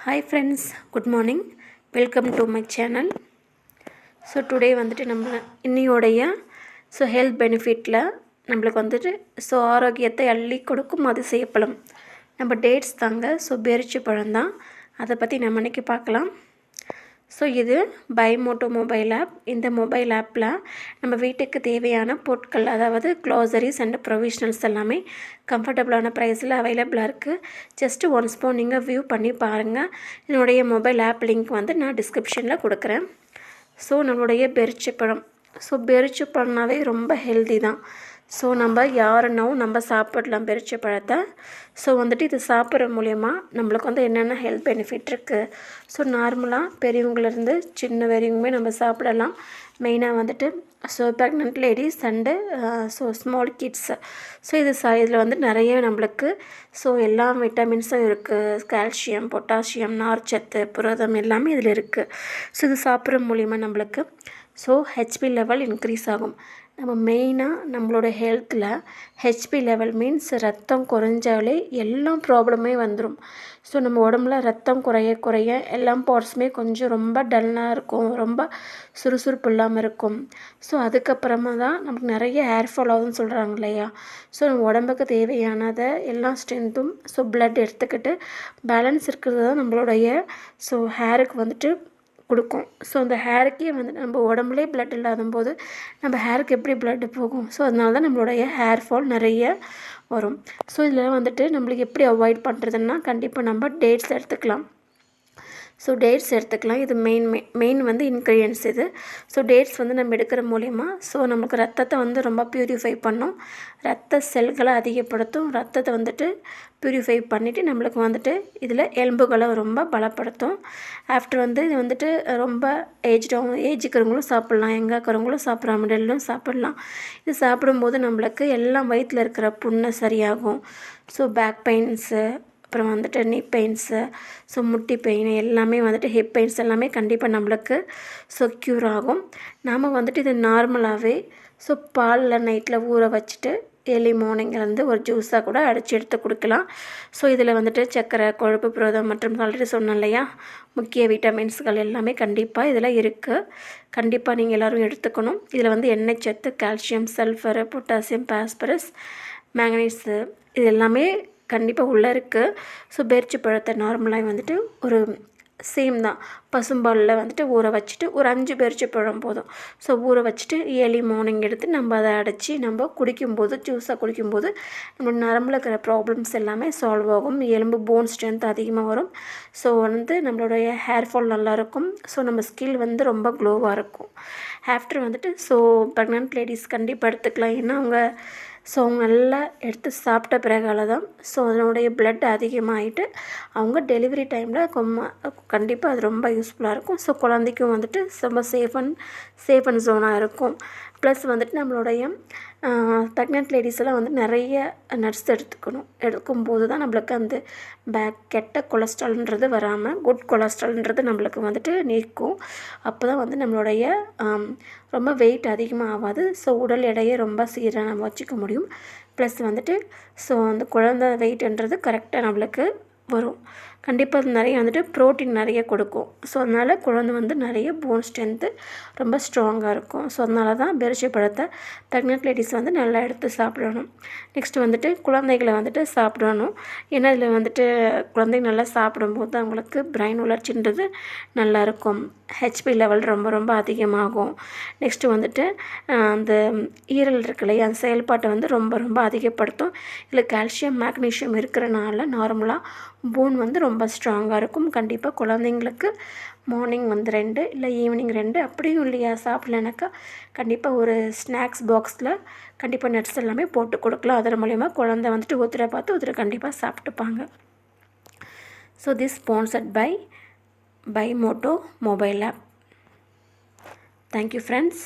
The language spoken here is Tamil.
Hi friends, good morning. Welcome to my channel. So today வந்துட்டு நம்ம இன்னையோடைய ஹெல்த் பெனிஃபிட்டில் நம்மளுக்கு வந்துட்டு ஆரோக்கியத்தை அள்ளி கொடுக்கும் அதிசயப்பழம் நம்ம டேட்ஸ் தாங்க. பேரிச்சை பழம் தான். அதை பற்றி நம்ம இன்றைக்கி பார்க்கலாம். இது பைமோட்டோ மொபைல் ஆப். இந்த மொபைல் ஆப்பில் நம்ம வீட்டுக்கு தேவையான பொருட்கள், அதாவது க்ளோசரிஸ் அண்ட் ப்ரொவிஷனல்ஸ் எல்லாமே கம்ஃபர்டபுளான ப்ரைஸில் அவைலபிளாக இருக்குது. ஜஸ்ட்டு ஒன்ஸ் நீங்கள் வியூ பண்ணி பாருங்கள். என்னுடைய மொபைல் ஆப் லிங்க் வந்து நான் டிஸ்கிரிப்ஷனில் கொடுக்குறேன். நம்மளுடைய பெரிச்சைப்பழம். பெரிச்சைப்பழம்னாவே ரொம்ப ஹெல்தி தான். நம்ம யாருன்னாவும் நம்ம சாப்பிடலாம் பெரிச்சை பழத்தை. வந்துட்டு இது சாப்பிட்ற மூலயமா நம்மளுக்கு வந்து என்னென்ன ஹெல்த் பெனிஃபிட் இருக்குது. நார்மலாக பெரியவங்கலேருந்து சின்ன வரையுமே நம்ம சாப்பிடலாம். மெயினாக வந்துட்டு pregnant ladies and small kids. இதில் வந்து நிறைய நம்மளுக்கு எல்லா விட்டமின்ஸும் இருக்குது. கால்சியம், பொட்டாசியம், நார்ச்சத்து, புரதம் எல்லாமே இதில் இருக்குது. இது சாப்பிட்ற மூலிமா நம்மளுக்கு ஹெச்பி லெவல் இன்க்ரீஸ் ஆகும். நம்ம மெயினாக நம்மளோட ஹெல்த்தில் ஹெச்பி லெவல் மீன்ஸ் ரத்தம் குறைஞ்சாலே எல்லா ப்ராப்ளமே வந்துடும். நம்ம உடம்புல ரத்தம் குறைய எல்லா பார்ட்ஸுமே கொஞ்சம் ரொம்ப டல்லாக இருக்கும், ரொம்ப சுறுசுறுப்பு இல்லாமல் இருக்கும். அதுக்கப்புறமா தான் நமக்கு நிறைய ஹேர் ஃபால் ஆகுதுன்னு சொல்கிறாங்க இல்லையா. நம்ம உடம்புக்கு தேவையானதை எல்லா ஸ்ட்ரென்த்தும் பிளட் எடுத்துக்கிட்டு பேலன்ஸ் இருக்கிறது தான் நம்மளுடைய ஹேருக்கு வந்துட்டு கொடுக்கும். அந்த ஹேருக்கே வந்து நம்ம உடம்புலே பிளட் இல்லாத போது நம்ம ஹேருக்கு எப்படி பிளட்டு போகும். அதனால தான் நம்மளுடைய ஹேர் ஃபால் நிறைய வரும். இதில் வந்துட்டு நம்மளுக்கு எப்படி அவாய்ட் பண்ணுறதுன்னா, கண்டிப்பாக நம்ம டேட்ஸ் எடுத்துக்கலாம். டேட்ஸ் எடுத்துக்கலாம். இது மெயின் வந்து இன்க்ரீடியன்ஸ் இது. டேட்ஸ் வந்து நம்ம எடுக்கிற மூலிமா நமக்கு ரத்தத்தை வந்து ரொம்ப ப்யூரிஃபை பண்ணும். ரத்த செல்களை அதிகப்படுத்தும். ரத்தத்தை வந்துட்டு ப்யூரிஃபை பண்ணிவிட்டு நம்மளுக்கு வந்துட்டு இதில் எலும்புகளை ரொம்ப பலப்படுத்தும். ஆஃப்டர் வந்து இது வந்துட்டு ரொம்ப ஏஜுக்கிறவங்களும் சாப்பிட்லாம், எங்கே இருக்கிறவங்களும் சாப்பிட்லாம், மிடிலும் சாப்பிட்லாம். இது சாப்பிடும்போது நம்மளுக்கு எல்லாம் வயிற்றில் இருக்கிற புண்ணை சரியாகும். பேக் பெயின்ஸு, அப்புறம் வந்துட்டு நீ பெயின்ஸு, முட்டி பெயின் எல்லாமே வந்துட்டு ஹிப் பெயின்ஸ் எல்லாமே கண்டிப்பாக நம்மளுக்கு க்யூர் ஆகும். நாம் வந்துட்டு இது நார்மலாகவே பாலில் நைட்டில் ஊற வச்சுட்டு ஏர்லி மார்னிங்கில் ஒரு ஜூஸாக கூட அடைச்சி எடுத்து கொடுக்கலாம். இதில் வந்துட்டு சர்க்கரை, கொழுப்பு, புரதம் மற்றும் ஆல்ரெடி சொன்னோம் இல்லையா, முக்கிய விட்டமின்ஸ்கள் எல்லாமே கண்டிப்பாக இதில் இருக்குது. கண்டிப்பாக நீங்கள் எல்லோரும் எடுத்துக்கணும். இதில் வந்து எண்ணெய் சத்து, calcium, sulphur, potassium, phosphorus, manganese இது எல்லாமே கண்டிப்பாக உள்ளே இருக்குது. பேரிச்சை பழத்தை நார்மலாக வந்துட்டு ஒரு சேம் தான். பசும்பாலில் வந்துட்டு ஊற வச்சுட்டு ஒரு 5 பேரிச்சை பழம் போதும். ஊற வச்சுட்டு ஏர்லி மார்னிங் எடுத்து நம்ம அதை அடைச்சி நம்ம குடிக்கும்போது, ஜூஸாக குடிக்கும்போது நம்ம நரம்பில் இருக்கிற ப்ராப்ளம்ஸ் எல்லாமே சால்வ் ஆகும். எலும்பு போன் ஸ்ட்ரென்த் அதிகமாக வரும். வந்து நம்மளுடைய ஹேர் ஃபால் நல்லாயிருக்கும். நம்ம ஸ்கில் வந்து ரொம்ப க்ளோவாக இருக்கும். ஆஃப்டர் வந்துட்டு ப்ரெக்னென்ட் லேடிஸ் கண்டிப்பாக எடுத்துக்கலாம். ஏன்னா அவங்க நல்லா எடுத்து சாப்பிட்ட பிறகால தான் அதனுடைய பிளட் அதிகமாகிட்டு அவங்க டெலிவரி டைமில் கண்டிப்பாக அது ரொம்ப யூஸ்ஃபுல்லாக இருக்கும். குழந்தைக்கும் வந்துட்டு ரொம்ப சேஃப் அண்ட் ஜோனாக இருக்கும். ப்ளஸ் வந்துட்டு நம்மளுடைய ப்ரெக்னென்ட் லேடிஸெல்லாம் வந்து நிறைய நட்ஸ் எடுக்கும்போது தான் நம்மளுக்கு அந்த கெட்ட கொலஸ்ட்ரால்ன்றது வராமல் குட் கொலஸ்ட்ரால்ன்றது நம்மளுக்கு வந்துட்டு நீக்கும். அப்போ தான் வந்து நம்மளுடைய ரொம்ப வெயிட் அதிகமாக ஆகாது. உடல் எடையை ரொம்ப சீராக நம்ம வச்சுக்க முடியும். ப்ளஸ் வந்துட்டு அந்த குழந்தை வெயிட்ன்றது கரெக்டாக நம்மளுக்கு வரும். கண்டிப்பாக அது நிறைய வந்துட்டு ப்ரோட்டீன் நிறைய கொடுக்கும். அதனால் குழந்தை வந்து நிறைய போன் ஸ்ட்ரென்த்து ரொம்ப ஸ்ட்ராங்காக இருக்கும். அதனால தான் பெரிச்சை பழத்தை ப்ரெக்னென்ட் லேடிஸ் வந்து நல்லா எடுத்து சாப்பிடணும். நெக்ஸ்ட் வந்துட்டு குழந்தைகளை வந்துட்டு சாப்பிடணும். ஏன்னா இதில் வந்துட்டு குழந்தைங்க நல்லா சாப்பிடும்போது தான் அவங்களுக்கு பிரெயின் வளர்ச்சின்றது நல்லாயிருக்கும். ஹெச்பி லெவல் ரொம்ப ரொம்ப அதிகமாகும். நெக்ஸ்ட்டு வந்துட்டு அந்த ஈரல் இருக்கு இல்லையா, அந்த செயல்பாட்டை வந்து ரொம்ப ரொம்ப அதிகப்படுத்தும். இதில் கால்சியம், மேக்னீஷியம் இருக்கிறனால நார்மலாக போன் வந்து ரொம்ப ஸ்ட்ராங்காக இருக்கும். கண்டிப்பாக குழந்தைங்களுக்கு மார்னிங் வந்து 2 இல்லை ஈவினிங் 2 அப்படியும் இல்லையா சாப்பிட்லனாக்கா கண்டிப்பாக ஒரு ஸ்நாக்ஸ் பாக்ஸில் கண்டிப்பாக நட்ஸ் எல்லாமே போட்டு கொடுக்கலாம். அதன் மூலயமா குழந்தை வந்துட்டு ஒருத்தரை கண்டிப்பாக சாப்பிட்டுப்பாங்க. திஸ் ஸ்பான்சர்ட் பை பைமோட்டோ mobile app. Thank you friends.